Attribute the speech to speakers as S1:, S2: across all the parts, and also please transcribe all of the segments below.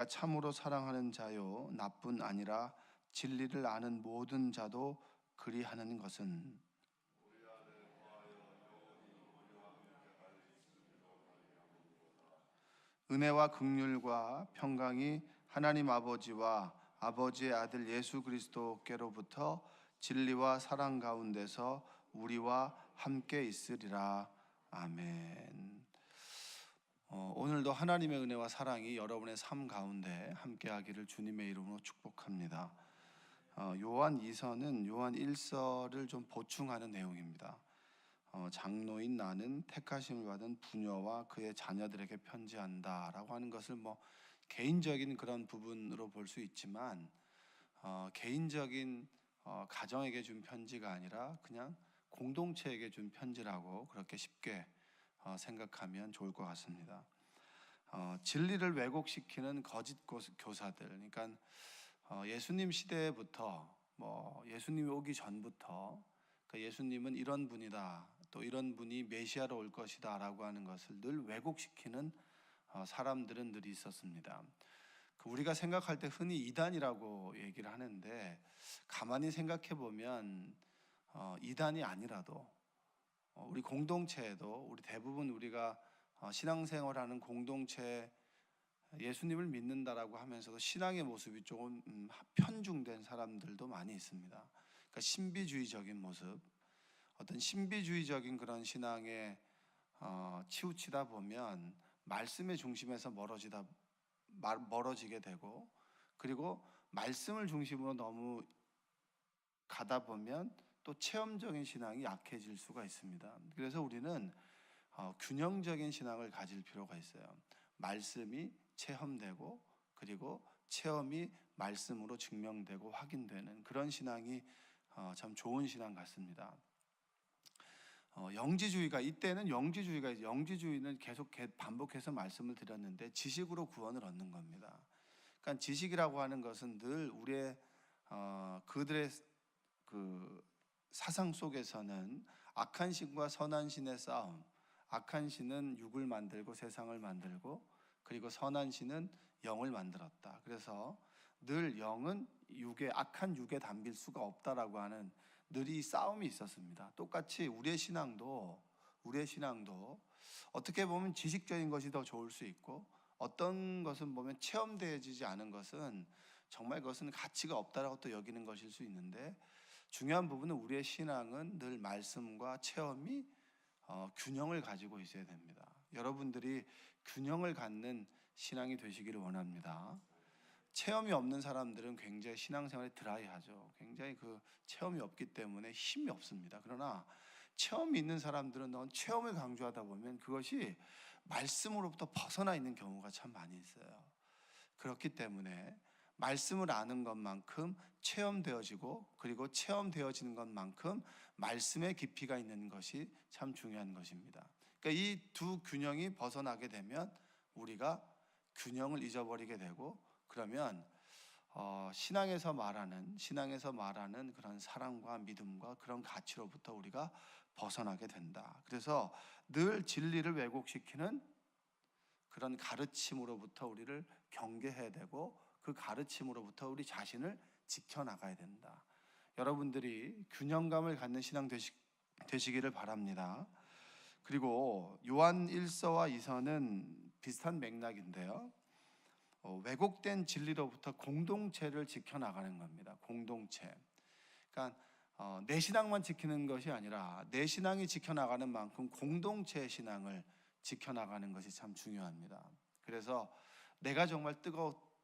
S1: 참으로 사랑하는 자요 나뿐 아니라 진리를 아는 모든 자도 그리하는 것은 은혜와 긍휼과 평강이 하나님 아버지와 아버지의 아들 예수 그리스도께로부터 진리와 사랑 가운데서 우리와 함께 있으리라. 아멘. 오늘도 하나님의 은혜와 사랑이 여러분의 삶 가운데 함께하기를 주님의 이름으로 축복합니다. 요한 2서는 요한 1서를 좀 보충하는 내용입니다. 장로인 나는 택하심을 받은 부녀와 그의 자녀들에게 편지한다라고 하는 것을 개인적인 그런 부분으로 볼 수 있지만 개인적인 가정에게 준 편지가 아니라 그냥 공동체에게 준 편지라고 그렇게 쉽게 생각하면 좋을 것 같습니다. 진리를 왜곡시키는 거짓 교사들, 그러니까 예수님 시대부터 예수님이 오기 전부터 예수님은 이런 분이다, 또 이런 분이 메시아로 올 것이다 라고 하는 것을 늘 왜곡시키는 사람들은 늘 있었습니다. 우리가 생각할 때 흔히 이단이라고 얘기를 하는데 가만히 생각해 보면 이단이 아니라도 우리 공동체에도 우리 대부분 우리가 신앙생활하는 공동체 예수님을 믿는다라고 하면서도 신앙의 모습이 조금 편중된 사람들도 많이 있습니다. 그러니까 신비주의적인 모습, 어떤 신비주의적인 그런 신앙에 치우치다 보면 말씀의 중심에서 멀어지게 되고, 그리고 말씀을 중심으로 너무 가다 보면 또 체험적인 신앙이 약해질 수가 있습니다. 그래서 우리는 균형적인 신앙을 가질 필요가 있어요. 말씀이 체험되고 그리고 체험이 말씀으로 증명되고 확인되는 그런 신앙이 참 좋은 신앙 같습니다. 영지주의가 이때는 영지주의는 계속 반복해서 말씀을 드렸는데 지식으로 구원을 얻는 겁니다. 그러니까 지식이라고 하는 것은 늘 우리의 그들의 그 사상 속에서는 악한 신과 선한 신의 싸움, 악한 신은 육을 만들고 세상을 만들고, 그리고 선한 신은 영을 만들었다. 그래서 늘 영은 악한 육에 담길 수가 없다라고 하는 늘 이 싸움이 있었습니다. 똑같이 우리의 신앙도 어떻게 보면 지식적인 것이 더 좋을 수 있고, 어떤 것은 보면 체험되어지지 않은 것은 정말 그것은 가치가 없다라고 또 여기는 것일 수 있는데, 중요한 부분은 우리의 신앙은 늘 말씀과 체험이 균형을 가지고 있어야 됩니다. 여러분들이 균형을 갖는 신앙이 되시기를 원합니다. 체험이 없는 사람들은 굉장히 신앙생활이 드라이하죠. 굉장히 그 체험이 없기 때문에 힘이 없습니다. 그러나 체험이 있는 사람들은 체험을 강조하다 보면 그것이 말씀으로부터 벗어나 있는 경우가 참 많이 있어요. 그렇기 때문에 말씀을 아는 것만큼 체험되어지고, 그리고 체험되어지는 것만큼 말씀의 깊이가 있는 것이 참 중요한 것입니다. 그러니까 이 두 균형이 벗어나게 되면 우리가 균형을 잊어버리게 되고, 그러면 신앙에서 말하는 그런 사랑과 믿음과 그런 가치로부터 우리가 벗어나게 된다. 그래서 늘 진리를 왜곡시키는 그런 가르침으로부터 우리를 경계해야 되고, 그 가르침으로부터 우리 자신을 지켜나가야 된다. 여러분들이 균형감을 갖는 신앙 되시기를 바랍니다. 그리고 요한 1서와 2서는 비슷한 맥락인데요, 왜곡된 진리로부터 공동체를 지켜나가는 겁니다. 공동체. 그러니까 내 신앙만 지키는 것이 아니라 내 신앙이 지켜나가는 만큼 공동체의 신앙을 지켜나가는 것이 참 중요합니다. 그래서 내가 정말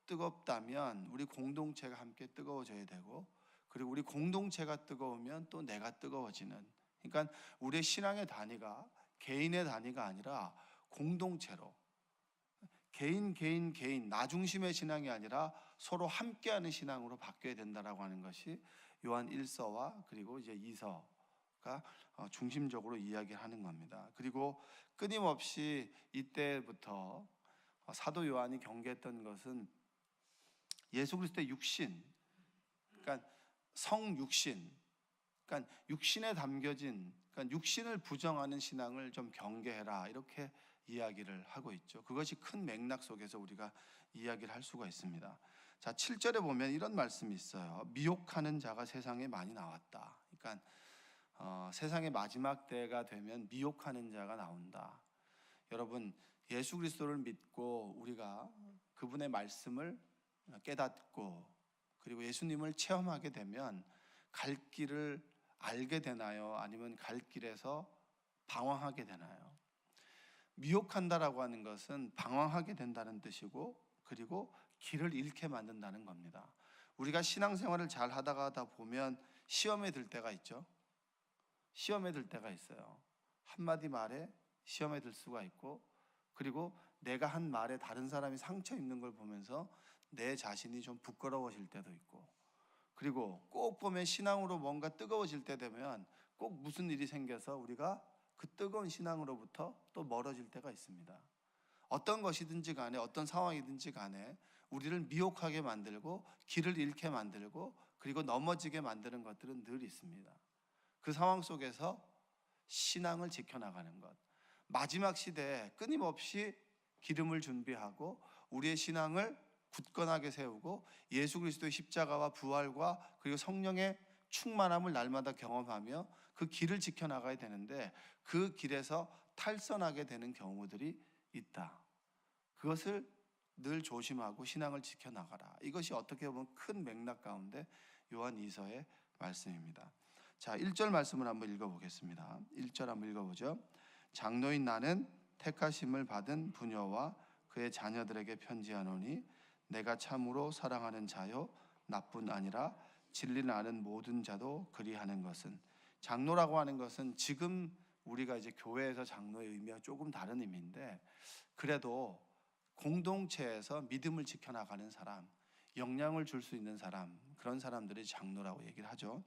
S1: 뜨겁다면 우리 공동체가 함께 뜨거워져야 되고, 그리고 우리 공동체가 뜨거우면 또 내가 뜨거워지는, 그러니까 우리의 신앙의 단위가 개인의 단위가 아니라 공동체로, 개인 나 중심의 신앙이 아니라 서로 함께하는 신앙으로 바뀌어야 된다라고 하는 것이 요한 1서와 그리고 이제 2서가 중심적으로 이야기하는 겁니다. 그리고 끊임없이 이때부터 사도 요한이 경계했던 것은 예수 그리스도의 육신, 그러니까 성육신, 그러니까 육신에 담겨진, 그러니까 육신을 부정하는 신앙을 좀 경계해라, 이렇게 이야기를 하고 있죠. 그것이 큰 맥락 속에서 우리가 이야기를 할 수가 있습니다. 자, 7절에 보면 이런 말씀이 있어요. 미혹하는 자가 세상에 많이 나왔다. 그러니까 세상의 마지막 때가 되면 미혹하는 자가 나온다. 여러분, 예수 그리스도를 믿고 우리가 그분의 말씀을 깨닫고 그리고 예수님을 체험하게 되면 갈 길을 알게 되나요? 아니면 갈 길에서 방황하게 되나요? 미혹한다라고 하는 것은 방황하게 된다는 뜻이고, 그리고 길을 잃게 만든다는 겁니다. 우리가 신앙생활을 잘 하다가 보면 시험에 들 때가 있죠. 시험에 들 때가 있어요. 한마디 말에 시험에 들 수가 있고, 그리고 내가 한 말에 다른 사람이 상처 입는 걸 보면서 내 자신이 좀 부끄러워질 때도 있고, 그리고 꼭 보면 신앙으로 뭔가 뜨거워질 때 되면 꼭 무슨 일이 생겨서 우리가 그 뜨거운 신앙으로부터 또 멀어질 때가 있습니다. 어떤 것이든지 간에, 어떤 상황이든지 간에 우리를 미혹하게 만들고 길을 잃게 만들고 그리고 넘어지게 만드는 것들은 늘 있습니다. 그 상황 속에서 신앙을 지켜나가는 것, 마지막 시대에 끊임없이 기름을 준비하고 우리의 신앙을 굳건하게 세우고 예수 그리스도의 십자가와 부활과 그리고 성령의 충만함을 날마다 경험하며 그 길을 지켜나가야 되는데, 그 길에서 탈선하게 되는 경우들이 있다. 그것을 늘 조심하고 신앙을 지켜나가라. 이것이 어떻게 보면 큰 맥락 가운데 요한 2서의 말씀입니다. 자, 1절 말씀을 한번 읽어보겠습니다. 1절 한번 읽어보죠. 장로인 나는 택하심을 받은 부녀와 그의 자녀들에게 편지하노니 내가 참으로 사랑하는 자요 나뿐 아니라 진리를 아는 모든 자도 그리하는 것은, 장로라고 하는 것은 지금 우리가 이제 교회에서 장로의 의미와 조금 다른 의미인데, 그래도 공동체에서 믿음을 지켜나가는 사람, 영향을 줄 수 있는 사람, 그런 사람들이 장로라고 얘기를 하죠.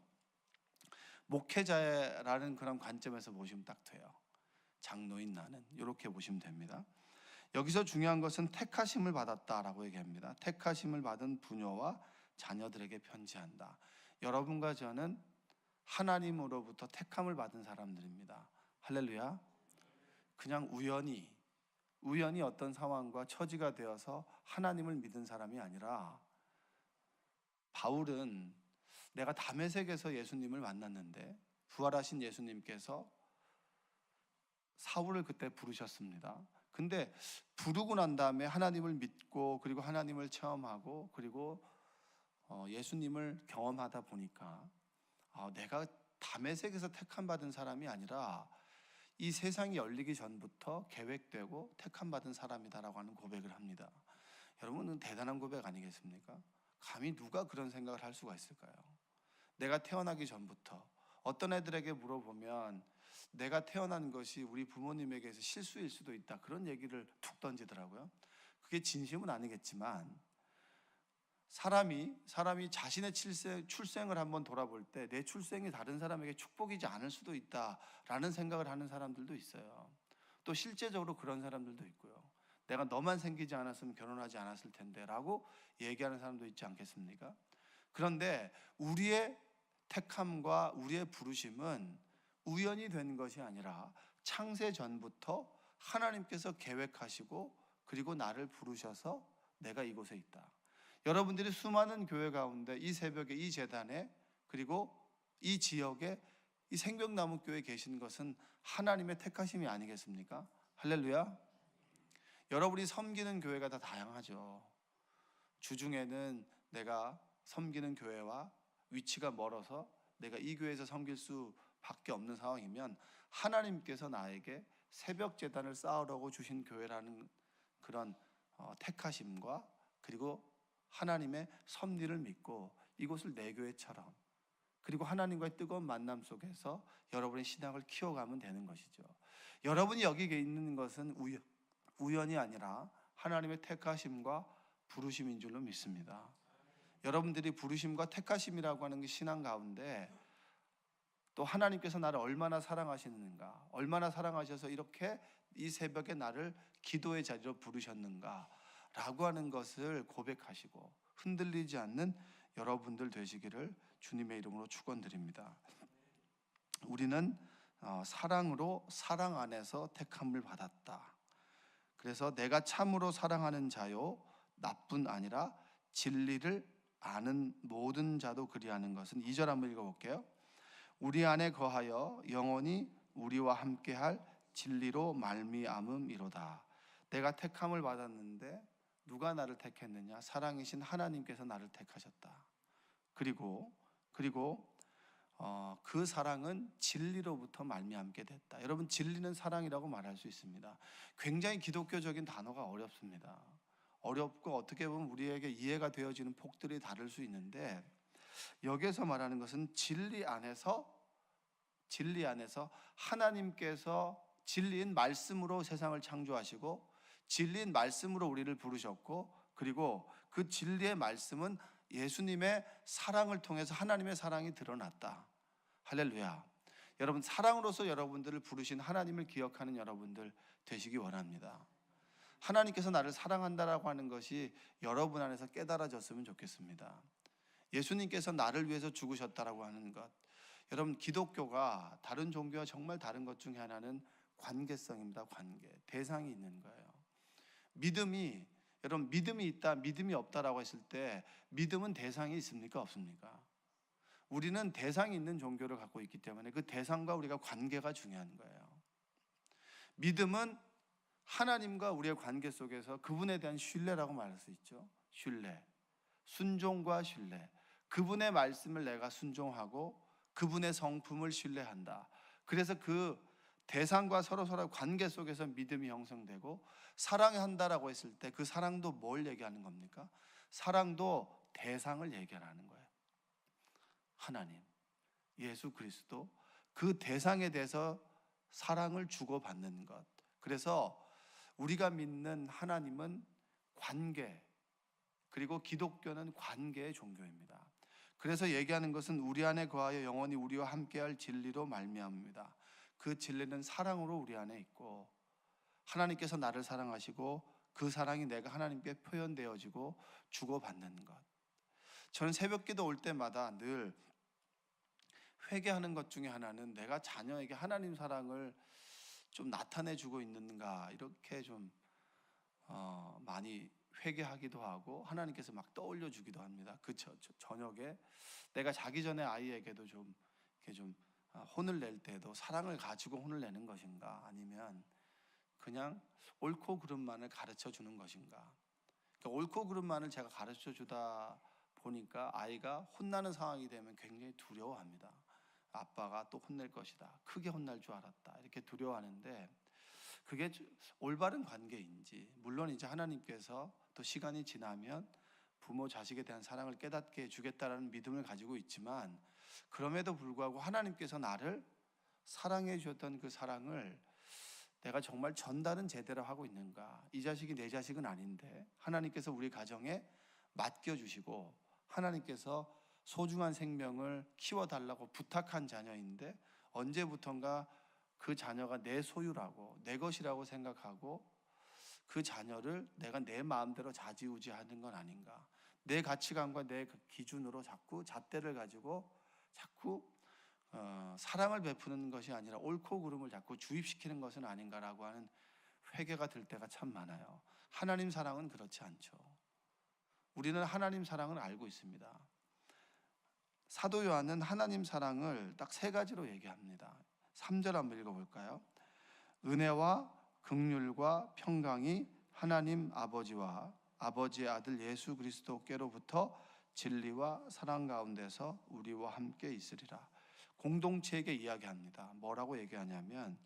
S1: 목회자라는 그런 관점에서 보시면 딱 돼요. 장로인 나는, 이렇게 보시면 됩니다. 여기서 중요한 것은 택하심을 받았다라고 얘기합니다. 택하심을 받은 부녀와 자녀들에게 편지한다. 여러분과 저는 하나님으로부터 택함을 받은 사람들입니다. 할렐루야. 그냥 우연히 어떤 상황과 처지가 되어서 하나님을 믿은 사람이 아니라, 바울은 내가 다메섹에서 예수님을 만났는데 부활하신 예수님께서 사울을 그때 부르셨습니다. 근데 부르고 난 다음에 하나님을 믿고 그리고 하나님을 체험하고 그리고 예수님을 경험하다 보니까 내가 다메섹에서 택함 받은 사람이 아니라 이 세상이 열리기 전부터 계획되고 택함 받은 사람이다라고 하는 고백을 합니다. 여러분은 대단한 고백 아니겠습니까? 감히 누가 그런 생각을 할 수가 있을까요? 내가 태어나기 전부터, 어떤 애들에게 물어보면 내가 태어난 것이 우리 부모님에게서 실수일 수도 있다, 그런 얘기를 툭 던지더라고요. 그게 진심은 아니겠지만 사람이 자신의 출생을 한번 돌아볼 때 내 출생이 다른 사람에게 축복이지 않을 수도 있다라는 생각을 하는 사람들도 있어요. 또 실제적으로 그런 사람들도 있고요. 내가 너만 생기지 않았으면 결혼하지 않았을 텐데 라고 얘기하는 사람도 있지 않겠습니까? 그런데 우리의 택함과 우리의 부르심은 우연히 된 것이 아니라 창세 전부터 하나님께서 계획하시고 그리고 나를 부르셔서 내가 이곳에 있다. 여러분들이 수많은 교회 가운데 이 새벽에 이 제단에 그리고 이 지역에 이 생명나무교회에 계신 것은 하나님의 택하심이 아니겠습니까? 할렐루야. 여러분이 섬기는 교회가 다 다양하죠. 주중에는 내가 섬기는 교회와 위치가 멀어서 내가 이 교회에서 섬길 수밖에 없는 상황이면 하나님께서 나에게 새벽 제단을 쌓으라고 주신 교회라는 그런 택하심과 그리고 하나님의 섭리를 믿고 이곳을 내 교회처럼 그리고 하나님과의 뜨거운 만남 속에서 여러분의 신앙을 키워가면 되는 것이죠. 여러분이 여기 있는 것은 우연이 아니라 하나님의 택하심과 부르심인 줄로 믿습니다. 여러분들이 부르심과 택하심이라고 하는 게 신앙 가운데, 또 하나님께서 나를 얼마나 사랑하시는가, 얼마나 사랑하셔서 이렇게 이 새벽에 나를 기도의 자리로 부르셨는가 라고 하는 것을 고백하시고 흔들리지 않는 여러분들 되시기를 주님의 이름으로 축원드립니다. 우리는 사랑으로 사랑 안에서 택함을 받았다. 그래서 내가 참으로 사랑하는 자요 나뿐 아니라 진리를 아는 모든 자도 그리하는 것은 2절 한번 읽어볼게요. 우리 안에 거하여 영원히 우리와 함께할 진리로 말미암음이로다. 내가 택함을 받았는데 누가 나를 택했느냐? 사랑이신 하나님께서 나를 택하셨다. 그리고 그 사랑은 진리로부터 말미암게 됐다. 여러분, 진리는 사랑이라고 말할 수 있습니다. 굉장히 기독교적인 단어가 어렵습니다. 어렵고 어떻게 보면 우리에게 이해가 되어지는 폭들이 다를 수 있는데, 여기에서 말하는 것은 진리 안에서 하나님께서 진리인 말씀으로 세상을 창조하시고 진리인 말씀으로 우리를 부르셨고, 그리고 그 진리의 말씀은 예수님의 사랑을 통해서 하나님의 사랑이 드러났다. 할렐루야. 여러분, 사랑으로서 여러분들을 부르신 하나님을 기억하는 여러분들 되시기 원합니다. 하나님께서 나를 사랑한다라고 하는 것이 여러분 안에서 깨달아졌으면 좋겠습니다. 예수님께서 나를 위해서 죽으셨다라고 하는 것, 여러분, 기독교가 다른 종교와 정말 다른 것 중에 하나는 관계성입니다. 관계, 대상이 있는 거예요. 여러분, 믿음이 있다, 믿음이 없다라고 했을 때 믿음은 대상이 있습니까? 없습니까? 우리는 대상이 있는 종교를 갖고 있기 때문에 그 대상과 우리가 관계가 중요한 거예요. 믿음은 하나님과 우리의 관계 속에서 그분에 대한 신뢰라고 말할 수 있죠. 신뢰, 순종과 신뢰. 그분의 말씀을 내가 순종하고 그분의 성품을 신뢰한다. 그래서 그 대상과 서로 관계 속에서 믿음이 형성되고, 사랑한다라고 했을 때 그 사랑도 뭘 얘기하는 겁니까? 사랑도 대상을 얘기하는 거예요. 하나님, 예수 그리스도, 그 대상에 대해서 사랑을 주고받는 것. 그래서 우리가 믿는 하나님은 관계, 그리고 기독교는 관계의 종교입니다. 그래서 얘기하는 것은 우리 안에 거하여 영원히 우리와 함께할 진리로 말미암습니다. 그 진리는 사랑으로 우리 안에 있고, 하나님께서 나를 사랑하시고 그 사랑이 내가 하나님께 표현되어지고 주고받는 것. 저는 새벽기도 올 때마다 늘 회개하는 것 중에 하나는 내가 자녀에게 하나님 사랑을 좀 나타내주고 있는가, 이렇게 좀 많이 회개하기도 하고 하나님께서 막 떠올려 주기도 합니다. 그 저녁에 내가 자기 전에 아이에게도 좀 혼을 낼 때도 사랑을 가지고 혼을 내는 것인가, 아니면 그냥 옳고 그름만을 가르쳐 주는 것인가. 그러니까 옳고 그름만을 제가 가르쳐 주다 보니까 아이가 혼나는 상황이 되면 굉장히 두려워합니다. 아빠가 또 혼낼 것이다, 크게 혼날 줄 알았다, 이렇게 두려워하는데, 그게 올바른 관계인지, 물론 이제 하나님께서 또 시간이 지나면 부모 자식에 대한 사랑을 깨닫게 해주겠다라는 믿음을 가지고 있지만, 그럼에도 불구하고 하나님께서 나를 사랑해 주셨던 그 사랑을 내가 정말 전달은 제대로 하고 있는가. 이 자식이 내 자식은 아닌데 하나님께서 우리 가정에 맡겨주시고 하나님께서 소중한 생명을 키워달라고 부탁한 자녀인데, 언제부턴가 그 자녀가 내 소유라고, 내 것이라고 생각하고 그 자녀를 내가 내 마음대로 좌지우지하는 건 아닌가. 내 가치관과 내 기준으로 자꾸 잣대를 가지고 자꾸 사랑을 베푸는 것이 아니라 옳고 그름을 자꾸 주입시키는 것은 아닌가라고 하는 회개가 들 때가 참 많아요. 하나님 사랑은 그렇지 않죠. 우리는 하나님 사랑을 알고 있습니다. 사도 요한은 하나님 사랑을 딱 3가지로 얘기합니다. 3절 한번 읽어볼까요? 은혜와 긍휼과 평강이 하나님 아버지와 아버지의 아들 예수 그리스도께로부터 진리와 사랑 가운데서 우리와 함께 있으리라. 공동체에게 이야기합니다. 뭐라고 얘기하냐면,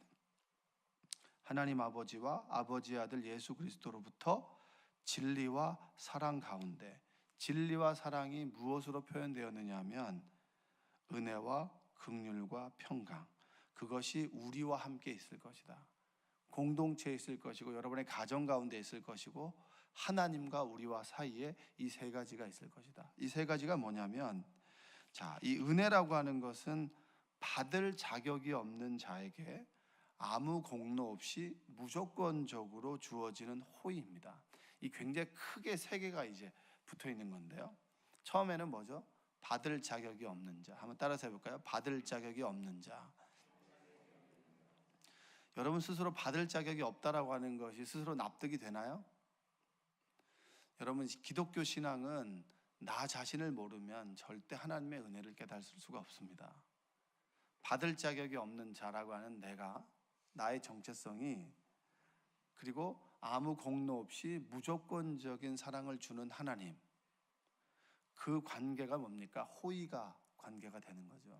S1: 하나님 아버지와 아버지의 아들 예수 그리스도로부터 진리와 사랑 가운데, 진리와 사랑이 무엇으로 표현되었느냐 하면 은혜와 긍휼과 평강, 그것이 우리와 함께 있을 것이다. 공동체에 있을 것이고 여러분의 가정 가운데 있을 것이고 하나님과 우리와 사이에 이 3가지가 있을 것이다. 이 3가지가 뭐냐면, 이 은혜라고 하는 것은 받을 자격이 없는 자에게 아무 공로 없이 무조건적으로 주어지는 호의입니다. 이 굉장히 크게 3개가 이제 붙어 있는 건데요. 처음에는 뭐죠? 받을 자격이 없는 자. 한번 따라서 해볼까요? 받을 자격이 없는 자. 여러분 스스로 받을 자격이 없다라고 하는 것이 스스로 납득이 되나요? 여러분 기독교 신앙은 나 자신을 모르면 절대 하나님의 은혜를 깨달을 수가 없습니다. 받을 자격이 없는 자라고 하는 내가, 나의 정체성이, 그리고 아무 공로 없이 무조건적인 사랑을 주는 하나님, 그 관계가 뭡니까? 호의가 관계가 되는 거죠.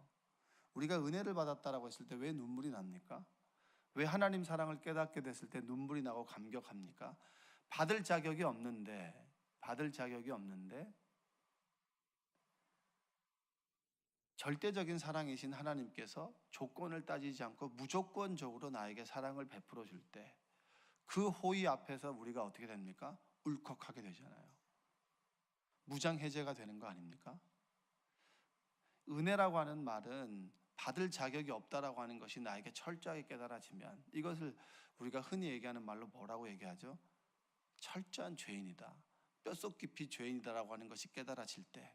S1: 우리가 은혜를 받았다라고 했을 때 왜 눈물이 납니까? 왜 하나님 사랑을 깨닫게 됐을 때 눈물이 나고 감격합니까? 받을 자격이 없는데 절대적인 사랑이신 하나님께서 조건을 따지지 않고 무조건적으로 나에게 사랑을 베풀어 줄 때 그 호의 앞에서 우리가 어떻게 됩니까? 울컥하게 되잖아요. 무장해제가 되는 거 아닙니까? 은혜라고 하는 말은 받을 자격이 없다라고 하는 것이 나에게 철저하게 깨달아지면, 이것을 우리가 흔히 얘기하는 말로 뭐라고 얘기하죠? 철저한 죄인이다, 뼛속 깊이 죄인이다라고 하는 것이 깨달아질 때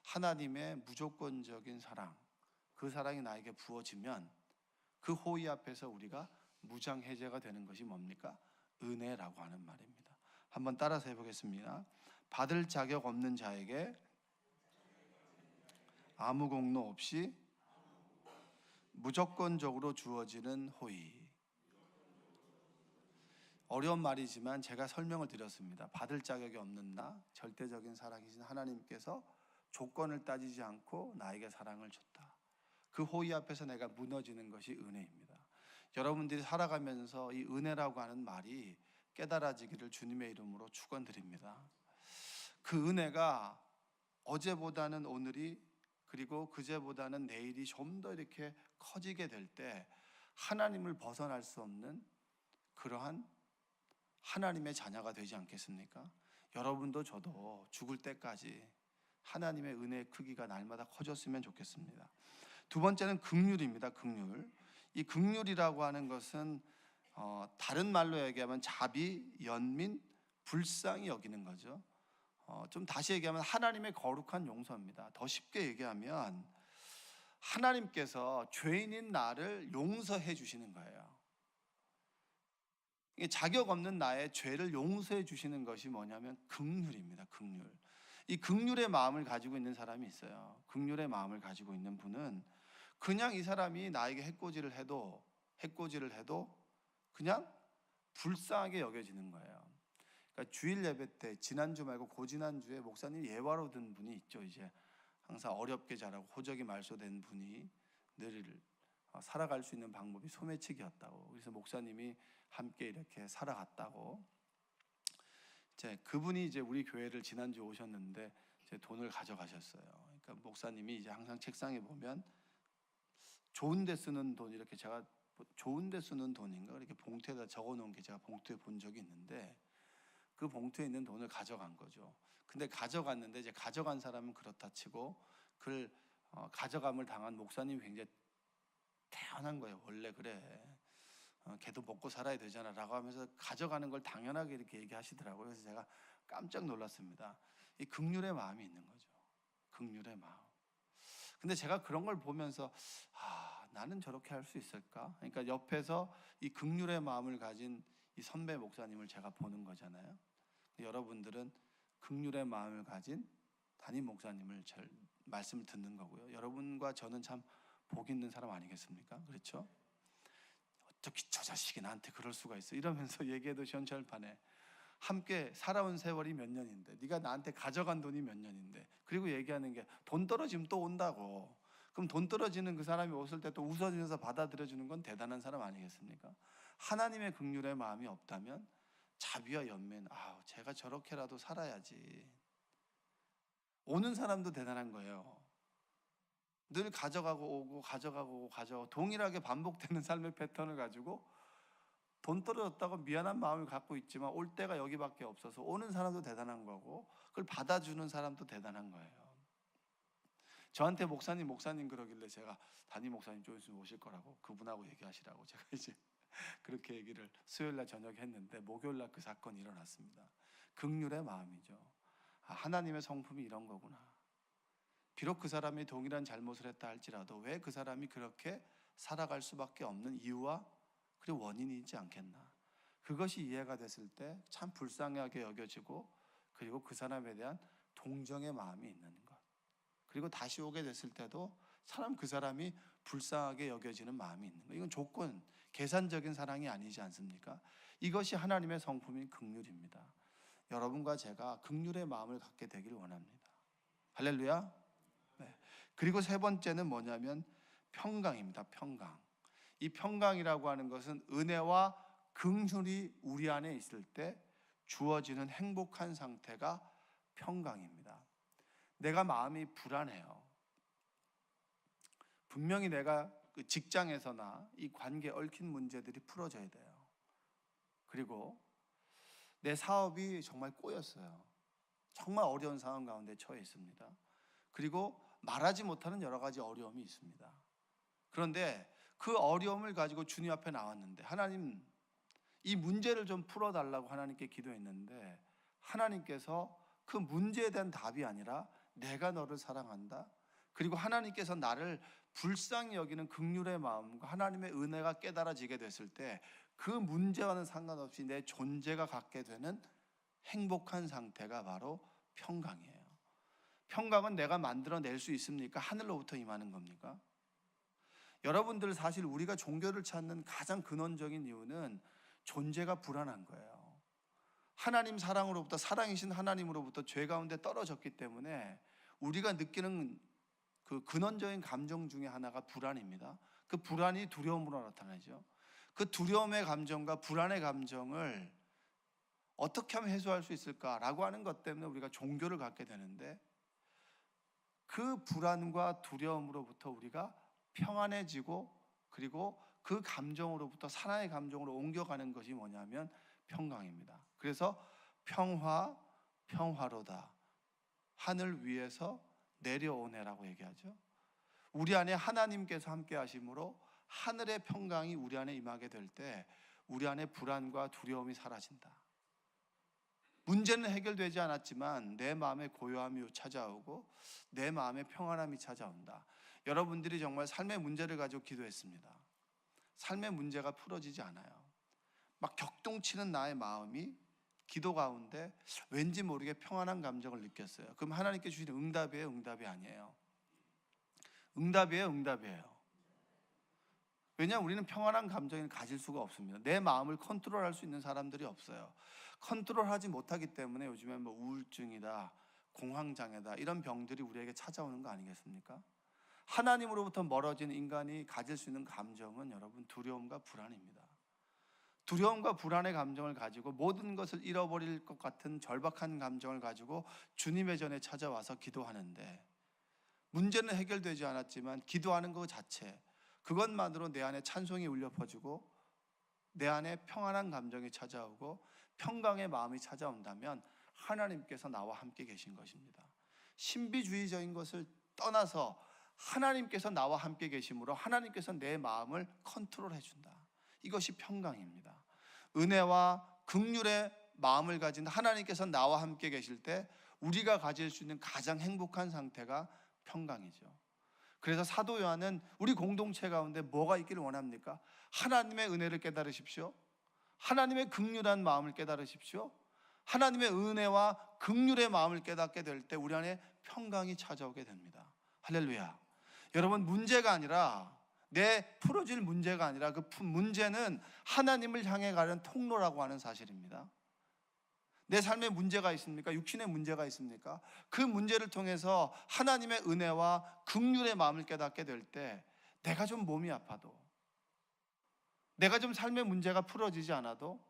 S1: 하나님의 무조건적인 사랑, 그 사랑이 나에게 부어지면 그 호의 앞에서 우리가 무장해제가 되는 것이 뭡니까? 은혜라고 하는 말입니다. 한번 따라서 해보겠습니다. 받을 자격 없는 자에게 아무 공로 없이 무조건적으로 주어지는 호의. 어려운 말이지만 제가 설명을 드렸습니다. 받을 자격이 없는 나, 절대적인 사랑이신 하나님께서 조건을 따지지 않고 나에게 사랑을 줬다. 그 호의 앞에서 내가 무너지는 것이 은혜입니다. 여러분들이 살아가면서 이 은혜라고 하는 말이 깨달아지기를 주님의 이름으로 축원드립니다. 그 은혜가 어제보다는 오늘이, 그리고 그제보다는 내일이 좀 더 이렇게 커지게 될 때 하나님을 벗어날 수 없는 그러한 하나님의 자녀가 되지 않겠습니까? 여러분도 저도 죽을 때까지 하나님의 은혜의 크기가 날마다 커졌으면 좋겠습니다. 두 번째는 긍휼입니다. 긍휼. 이 긍휼이라고 하는 것은 다른 말로 얘기하면 자비, 연민, 불쌍히 여기는 거죠. 좀 다시 얘기하면 하나님의 거룩한 용서입니다. 더 쉽게 얘기하면 하나님께서 죄인인 나를 용서해 주시는 거예요. 자격 없는 나의 죄를 용서해 주시는 것이 뭐냐면 긍휼입니다. 긍휼. 이 긍휼의 마음을 가지고 있는 사람이 있어요. 긍휼의 마음을 가지고 있는 분은 그냥 이 사람이 나에게 해코지를 해도 그냥 불쌍하게 여겨지는 거예요. 그러니까 주일 예배 때, 지난주 말고 고지난주에 목사님 예화로 든 분이 있죠. 이제 항상 어렵게 자라고 호적이 말소된 분이 늘 살아갈 수 있는 방법이 소매치기였다고. 그래서 목사님이 함께 이렇게 살아갔다고. 그분이 이제 우리 교회를 지난주 오셨는데 제 돈을 가져가셨어요. 그러니까 목사님이 이제 항상 책상에 보면 좋은 데 쓰는 돈, 이렇게 제가 좋은 데 쓰는 돈인가 이렇게 봉투에다 적어 놓은 게 제가 봉투에 본 적이 있는데 그 봉투에 있는 돈을 가져간 거죠. 근데 가져갔는데 이제 가져간 사람은 그렇다 치고 그걸 가져감을 당한 목사님이 굉장히 태연한 거예요. 원래 그래. 걔도 먹고 살아야 되잖아 라고 하면서 가져가는 걸 당연하게 이렇게 얘기하시더라고요. 그래서 제가 깜짝 놀랐습니다. 이 긍휼의 마음이 있는 거죠. 긍휼의 마음. 근데 제가 그런 걸 보면서 나는 저렇게 할 수 있을까? 그러니까 옆에서 이 긍휼의 마음을 가진 이 선배 목사님을 제가 보는 거잖아요. 여러분들은 긍휼의 마음을 가진 담임 목사님을 말씀을 듣는 거고요. 여러분과 저는 참 복 있는 사람 아니겠습니까? 그렇죠? 어떻게 저 자식이 나한테 그럴 수가 있어? 이러면서 얘기해도 시원찮을판에 함께 살아온 세월이 몇 년인데, 네가 나한테 가져간 돈이 몇 년인데, 그리고 얘기하는 게 돈 떨어지면 또 온다고. 그럼 돈 떨어지는 그 사람이 왔을 때 또 웃어주면서 받아들여주는 건 대단한 사람 아니겠습니까? 하나님의 긍휼의 마음이 없다면 자비와 연민, 제가 저렇게라도 살아야지. 오는 사람도 대단한 거예요. 늘 가져가고 오고 가져가고 동일하게 반복되는 삶의 패턴을 가지고 돈 떨어졌다고 미안한 마음을 갖고 있지만 올 때가 여기밖에 없어서 오는 사람도 대단한 거고 그걸 받아주는 사람도 대단한 거예요. 저한테 목사님 그러길래 제가 담임 목사님 좀 있으면 오실 거라고 그분하고 얘기하시라고 제가 이제 그렇게 얘기를 수요일날 저녁에 했는데 목요일날 그 사건이 일어났습니다. 긍휼의 마음이죠. 하나님의 성품이 이런 거구나. 비록 그 사람이 동일한 잘못을 했다 할지라도 왜 그 사람이 그렇게 살아갈 수밖에 없는 이유와 그리고 원인이 있지 않겠나. 그것이 이해가 됐을 때 참 불쌍하게 여겨지고 그리고 그 사람에 대한 동정의 마음이 있는 것. 그리고 다시 오게 됐을 때도 그 사람이 불쌍하게 여겨지는 마음이 있는 것. 이건 조건, 계산적인 사랑이 아니지 않습니까? 이것이 하나님의 성품인 긍휼입니다. 여러분과 제가 긍휼의 마음을 갖게 되길 원합니다. 할렐루야. 네. 그리고 세 번째는 뭐냐면 평강입니다. 평강. 이 평강이라고 하는 것은 은혜와 긍휼이 우리 안에 있을 때 주어지는 행복한 상태가 평강입니다. 내가 마음이 불안해요. 분명히 내가 그 직장에서나 이 관계에 얽힌 문제들이 풀어져야 돼요. 그리고 내 사업이 정말 꼬였어요. 정말 어려운 상황 가운데 처해 있습니다. 그리고 말하지 못하는 여러 가지 어려움이 있습니다. 그런데 그 어려움을 가지고 주님 앞에 나왔는데, 하나님, 이 문제를 좀 풀어달라고 하나님께 기도했는데, 하나님께서 그 문제에 대한 답이 아니라 내가 너를 사랑한다, 그리고 하나님께서 나를 불쌍히 여기는 긍휼의 마음과 하나님의 은혜가 깨달아지게 됐을 때 그 문제와는 상관없이 내 존재가 갖게 되는 행복한 상태가 바로 평강이에요. 평강은 내가 만들어낼 수 있습니까? 하늘로부터 임하는 겁니까? 여러분들, 사실 우리가 종교를 찾는 가장 근원적인 이유는 존재가 불안한 거예요. 하나님 사랑으로부터, 사랑이신 하나님으로부터 죄 가운데 떨어졌기 때문에 우리가 느끼는 그 근원적인 감정 중에 하나가 불안입니다. 그 불안이 두려움으로 나타나죠. 그 두려움의 감정과 불안의 감정을 어떻게 하면 해소할 수 있을까라고 하는 것 때문에 우리가 종교를 갖게 되는데, 그 불안과 두려움으로부터 우리가 평안해지고 그리고 그 감정으로부터 사랑의 감정으로 옮겨가는 것이 뭐냐면 평강입니다. 그래서 평화로다, 하늘 위에서 내려오네라고 얘기하죠. 우리 안에 하나님께서 함께 하심으로 하늘의 평강이 우리 안에 임하게 될 때 우리 안에 불안과 두려움이 사라진다. 문제는 해결되지 않았지만 내 마음에 고요함이 찾아오고 내 마음에 평안함이 찾아온다. 여러분들이 정말 삶의 문제를 가지고 기도했습니다. 삶의 문제가 풀어지지 않아요. 막 격동치는 나의 마음이 기도 가운데 왠지 모르게 평안한 감정을 느꼈어요. 그럼 하나님께 주시는 응답이에요? 응답이 아니에요? 응답이에요? 응답이에요? 왜냐하면 우리는 평안한 감정을 가질 수가 없습니다. 내 마음을 컨트롤할 수 있는 사람들이 없어요. 컨트롤하지 못하기 때문에 요즘에 뭐 우울증이다, 공황장애다, 이런 병들이 우리에게 찾아오는 거 아니겠습니까? 하나님으로부터 멀어진 인간이 가질 수 있는 감정은 여러분 두려움과 불안입니다. 두려움과 불안의 감정을 가지고 모든 것을 잃어버릴 것 같은 절박한 감정을 가지고 주님의 전에 찾아와서 기도하는데, 문제는 해결되지 않았지만 기도하는 것 자체, 그것만으로 내 안에 찬송이 울려 퍼지고 내 안에 평안한 감정이 찾아오고 평강의 마음이 찾아온다면 하나님께서 나와 함께 계신 것입니다. 신비주의적인 것을 떠나서 하나님께서 나와 함께 계심으로 하나님께서 내 마음을 컨트롤해 준다. 이것이 평강입니다. 은혜와 긍휼의 마음을 가진 하나님께서 나와 함께 계실 때 우리가 가질 수 있는 가장 행복한 상태가 평강이죠. 그래서 사도 요한은 우리 공동체 가운데 뭐가 있기를 원합니까? 하나님의 은혜를 깨달으십시오. 하나님의 긍휼한 마음을 깨달으십시오. 하나님의 은혜와 긍휼의 마음을 깨닫게 될 때 우리 안에 평강이 찾아오게 됩니다. 할렐루야. 여러분, 문제가 아니라, 내 풀어질 문제가 아니라 그 문제는 하나님을 향해 가는 통로라고 하는 사실입니다. 내 삶에 문제가 있습니까? 육신의 문제가 있습니까? 그 문제를 통해서 하나님의 은혜와 긍휼의 마음을 깨닫게 될 때 내가 좀 몸이 아파도, 내가 좀 삶의 문제가 풀어지지 않아도,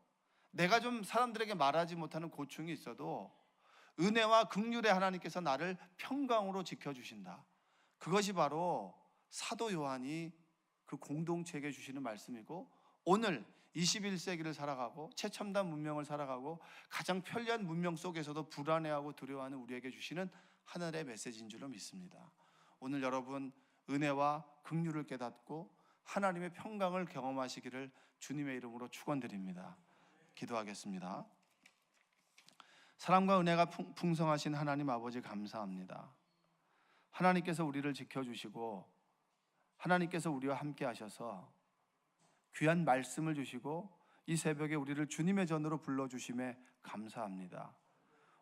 S1: 내가 좀 사람들에게 말하지 못하는 고충이 있어도 은혜와 긍휼의 하나님께서 나를 평강으로 지켜주신다. 그것이 바로 사도 요한이 그 공동체에게 주시는 말씀이고, 오늘 21세기를 살아가고 최첨단 문명을 살아가고 가장 편리한 문명 속에서도 불안해하고 두려워하는 우리에게 주시는 하늘의 메시지인 줄로 믿습니다. 오늘 여러분 은혜와 긍휼을 깨닫고 하나님의 평강을 경험하시기를 주님의 이름으로 축원드립니다. 기도하겠습니다. 사랑과 은혜가 풍성하신 하나님 아버지, 감사합니다. 하나님께서 우리를 지켜주시고 하나님께서 우리와 함께 하셔서 귀한 말씀을 주시고 이 새벽에 우리를 주님의 전으로 불러주심에 감사합니다.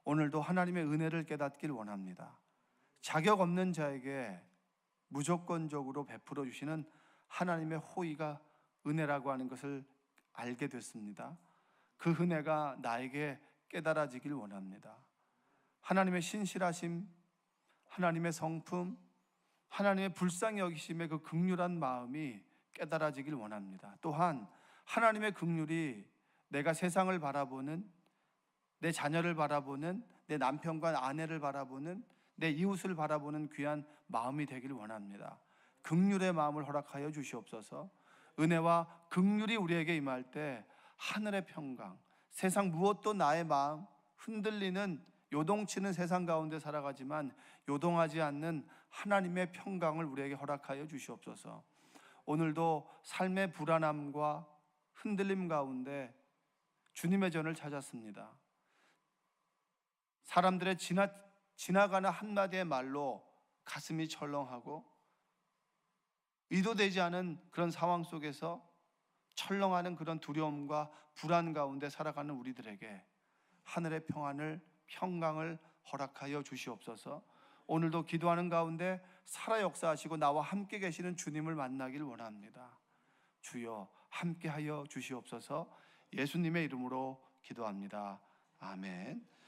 S1: 오늘도 하나님의 은혜를 깨닫길 원합니다. 자격 없는 자에게 무조건적으로 베풀어 주시는 하나님의 호의가 은혜라고 하는 것을 알게 됐습니다. 그 은혜가 나에게 깨달아지길 원합니다. 하나님의 신실하심, 하나님의 성품, 하나님의 불쌍히 여기심의 그 긍휼한 마음이 깨달아지길 원합니다. 또한 하나님의 긍휼이 내가 세상을 바라보는, 내 자녀를 바라보는, 내 남편과 아내를 바라보는, 내 이웃을 바라보는 귀한 마음이 되길 원합니다. 긍휼의 마음을 허락하여 주시옵소서. 은혜와 긍휼이 우리에게 임할 때 하늘의 평강, 세상 무엇도 나의 마음 흔들리는 요동치는 세상 가운데 살아가지만 요동하지 않는 하나님의 평강을 우리에게 허락하여 주시옵소서. 오늘도 삶의 불안함과 흔들림 가운데 주님의 전을 찾았습니다. 사람들의 지나가는 한마디의 말로 가슴이 철렁하고 의도되지 않은 그런 상황 속에서 철렁하는 그런 두려움과 불안 가운데 살아가는 우리들에게 하늘의 평강을 허락하여 주시옵소서. 오늘도 기도하는 가운데 살아 역사하시고 나와 함께 계시는 주님을 만나길 원합니다. 주여 함께하여 주시옵소서. 예수님의 이름으로 기도합니다. 아멘.